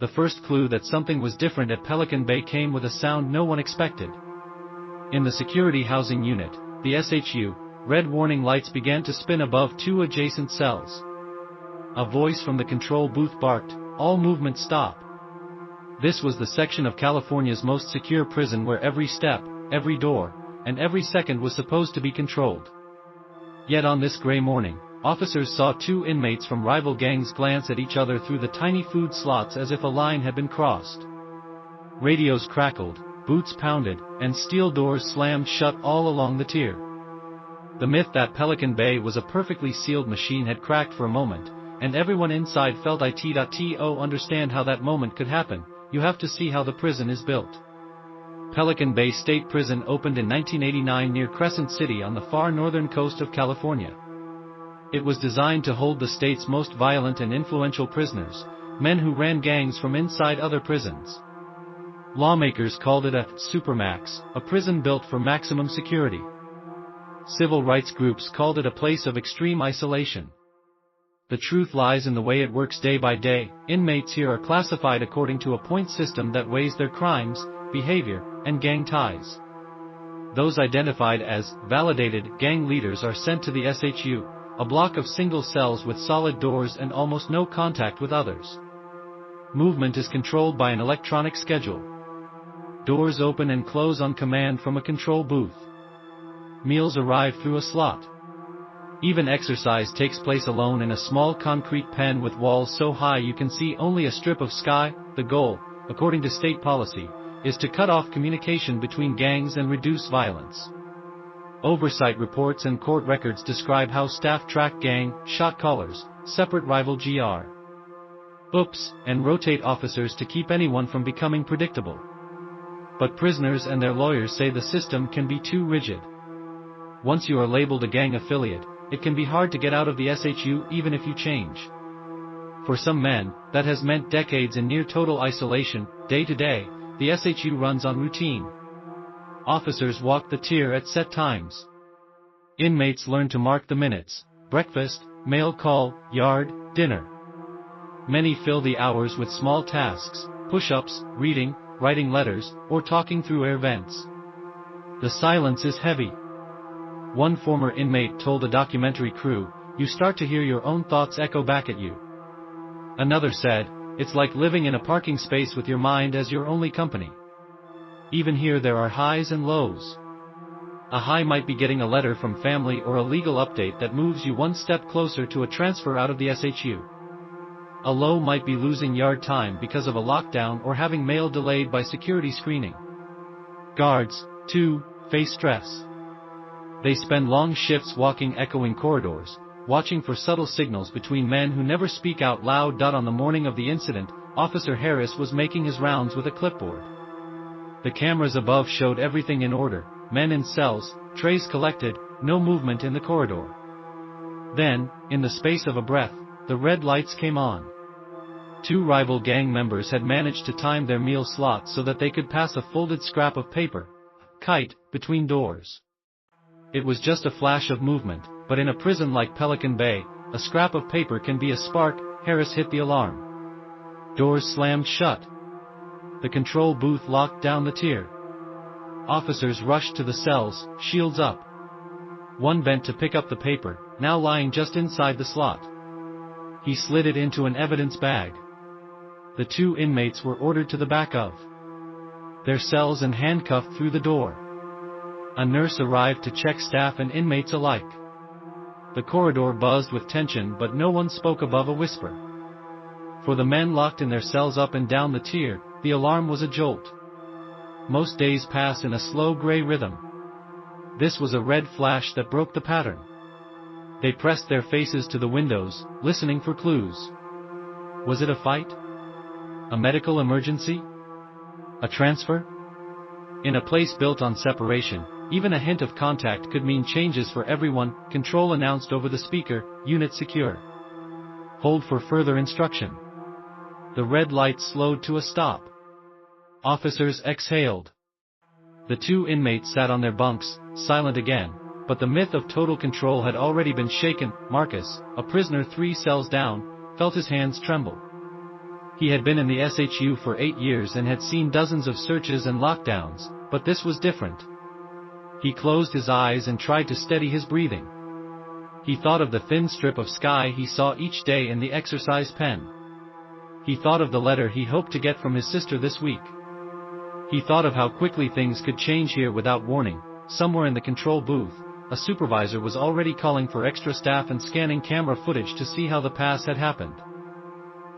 The first clue that something was different at Pelican Bay came with a sound no one expected. In the security housing unit, the SHU, red warning lights began to spin above two adjacent cells. A voice from the control booth barked, "All movement stop." This was the section of California's most secure prison where every step, every door, and every second was supposed to be controlled. Yet on this gray morning, officers saw two inmates from rival gangs glance at each other through the tiny food slots as if a line had been crossed. Radios crackled, boots pounded, and steel doors slammed shut all along the tier. The myth that Pelican Bay was a perfectly sealed machine had cracked for a moment, and everyone inside felt it. Understand how that moment could happen, you have to see how the prison is built. Pelican Bay State Prison opened in 1989 near Crescent City on the far northern coast of California. It was designed to hold the state's most violent and influential prisoners, men who ran gangs from inside other prisons. Lawmakers called it a Supermax, a prison built for maximum security. Civil rights groups called it a place of extreme isolation. The truth lies in the way it works day by day. Inmates here are classified according to a point system that weighs their crimes, behavior, and gang ties. Those identified as validated gang leaders are sent to the SHU, a block of single cells with solid doors and almost no contact with others. Movement is controlled by an electronic schedule. Doors open and close on command from a control booth. Meals arrive through a slot. Even exercise takes place alone in a small concrete pen with walls so high you can see only a strip of sky. The goal, according to state policy, is to cut off communication between gangs and reduce violence. Oversight reports and court records describe how staff track gang, shot callers, separate rival GR. Oops, and rotate officers to keep anyone from becoming predictable. But prisoners and their lawyers say the system can be too rigid. Once you are labeled a gang affiliate, it can be hard to get out of the SHU even if you change. For some men, that has meant decades in near total isolation. Day to day, the SHU runs on routine. Officers walk the tier at set times. Inmates learn to mark the minutes: breakfast, mail call, yard, dinner. Many fill the hours with small tasks, push-ups, reading, writing letters, or talking through air vents. The silence is heavy. One former inmate told a documentary crew, "You start to hear your own thoughts echo back at you." Another said, "It's like living in a parking space with your mind as your only company." Even here there are highs and lows. A high might be getting a letter from family or a legal update that moves you one step closer to a transfer out of the SHU. A low might be losing yard time because of a lockdown or having mail delayed by security screening. Guards, too, face stress. They spend long shifts walking echoing corridors, watching for subtle signals between men who never speak out loud. On the morning of the incident, Officer Harris was making his rounds with a clipboard. The cameras above showed everything in order: men in cells, trays collected, no movement in the corridor. Then, in the space of a breath, the red lights came on. Two rival gang members had managed to time their meal slots so that they could pass a folded scrap of paper, kite, between doors. It was just a flash of movement, but in a prison like Pelican Bay, a scrap of paper can be a spark. Harris hit the alarm. Doors slammed shut. The control booth locked down the tier. Officers rushed to the cells, shields up. One bent to pick up the paper, now lying just inside the slot. He slid it into an evidence bag. The two inmates were ordered to the back of their cells and handcuffed through the door. A nurse arrived to check staff and inmates alike. The corridor buzzed with tension, but no one spoke above a whisper. For the men locked in their cells up and down the tier, the alarm was a jolt. Most days pass in a slow gray rhythm. This was a red flash that broke the pattern. They pressed their faces to the windows, listening for clues. Was it a fight? A medical emergency? A transfer? In a place built on separation, even a hint of contact could mean changes for everyone. Control announced over the speaker, "Unit secure. Hold for further instruction." The red light slowed to a stop. Officers exhaled. The two inmates sat on their bunks, silent again, but the myth of total control had already been shaken. Marcus, a prisoner 3 cells down, felt his hands tremble. He had been in the SHU for 8 years and had seen dozens of searches and lockdowns, but this was different. He closed his eyes and tried to steady his breathing. He thought of the thin strip of sky he saw each day in the exercise pen. He thought of the letter he hoped to get from his sister this week. He thought of how quickly things could change here without warning. Somewhere in the control booth, a supervisor was already calling for extra staff and scanning camera footage to see how the pass had happened.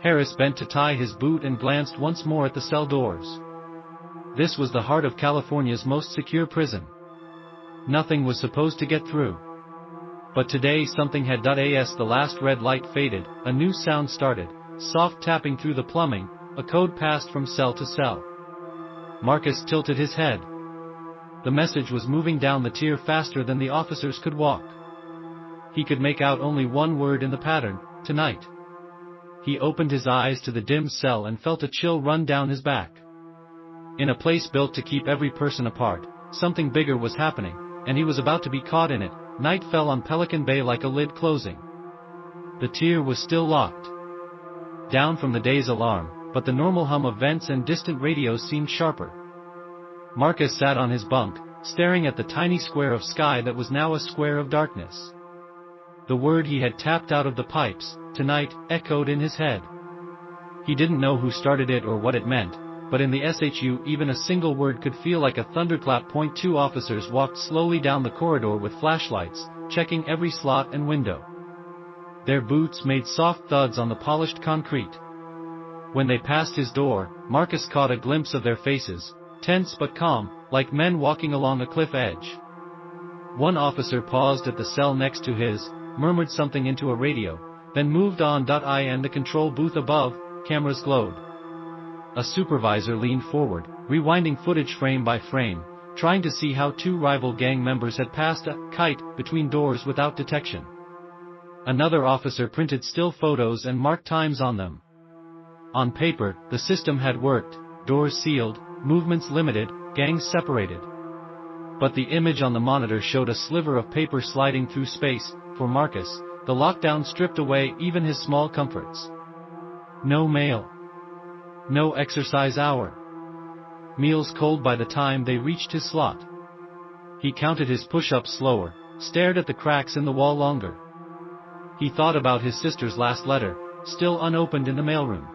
Harris bent to tie his boot and glanced once more at the cell doors. This was the heart of California's most secure prison. Nothing was supposed to get through. But today something had. As the last red light faded, a new sound started, soft tapping through the plumbing, a code passed from cell to cell. Marcus tilted his head. The message was moving down the tier faster than the officers could walk. He could make out only one word in the pattern: tonight. He opened his eyes to the dim cell and felt a chill run down his back. In a place built to keep every person apart, something bigger was happening, and he was about to be caught in it. Night fell on Pelican Bay like a lid closing. The tier was still locked. Down from the day's alarm, but the normal hum of vents and distant radios seemed sharper. Marcus sat on his bunk, staring at the tiny square of sky that was now a square of darkness. The word he had tapped out of the pipes, tonight, echoed in his head. He didn't know who started it or what it meant, but in the SHU even a single word could feel like a thunderclap. 2 officers walked slowly down the corridor with flashlights, checking every slot and window. Their boots made soft thuds on the polished concrete. When they passed his door, Marcus caught a glimpse of their faces, tense but calm, like men walking along a cliff edge. One officer paused at the cell next to his, murmured something into a radio, then moved on. In the control booth above, cameras glowed. A supervisor leaned forward, rewinding footage frame by frame, trying to see how 2 rival gang members had passed a kite between doors without detection. Another officer printed still photos and marked times on them. On paper, the system had worked: doors sealed, movements limited, gangs separated. But the image on the monitor showed a sliver of paper sliding through space. For Marcus, the lockdown stripped away even his small comforts. No mail. No exercise hour. Meals cold by the time they reached his slot. He counted his push-ups slower, stared at the cracks in the wall longer. He thought about his sister's last letter, still unopened in the mailroom.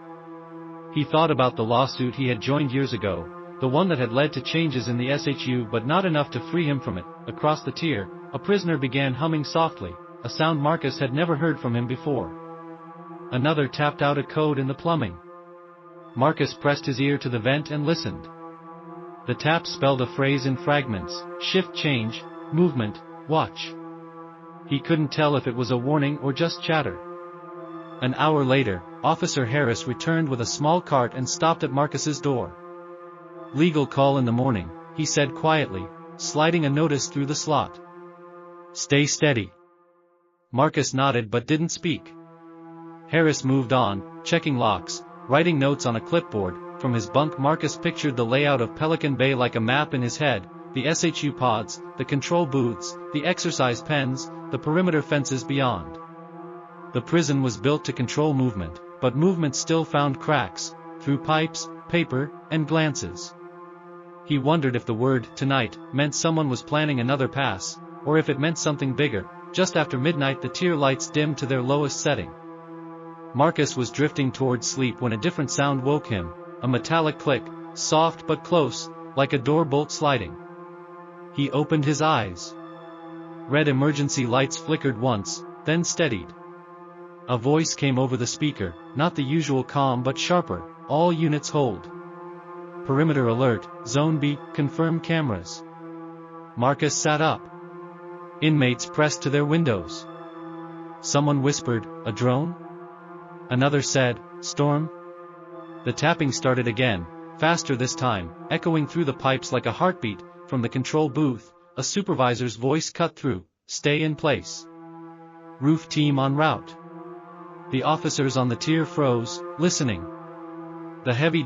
He thought about the lawsuit he had joined years ago, the one that had led to changes in the SHU but not enough to free him from it. Across the tier, a prisoner began humming softly, a sound Marcus had never heard from him before. Another tapped out a code in the plumbing. Marcus pressed his ear to the vent and listened. The tap spelled a phrase in fragments: shift change, movement, watch. He couldn't tell if it was a warning or just chatter. An hour later, Officer Harris returned with a small cart and stopped at Marcus's door. "Legal call in the morning," he said quietly, sliding a notice through the slot. "Stay steady." Marcus nodded but didn't speak. Harris moved on, checking locks, writing notes on a clipboard. From his bunk, Marcus pictured the layout of Pelican Bay like a map in his head: the SHU pods, the control booths, the exercise pens, the perimeter fences beyond. The prison was built to control movement, but movement still found cracks, through pipes, paper, and glances. He wondered if the word "tonight" meant someone was planning another pass, or if it meant something bigger. Just after midnight, the tier lights dimmed to their lowest setting. Marcus was drifting towards sleep when a different sound woke him: a metallic click, soft but close, like a door bolt sliding. He opened his eyes. Red emergency lights flickered once, then steadied. A voice came over the speaker, not the usual calm but sharper: "All units hold. Perimeter alert, Zone B, confirm cameras." Marcus sat up. Inmates pressed to their windows. Someone whispered, "A drone?" Another said, "Storm?" The tapping started again, faster this time, echoing through the pipes like a heartbeat. From the control booth, a supervisor's voice cut through: "Stay in place. Roof team en route." The officers on the tier froze, listening. The heavy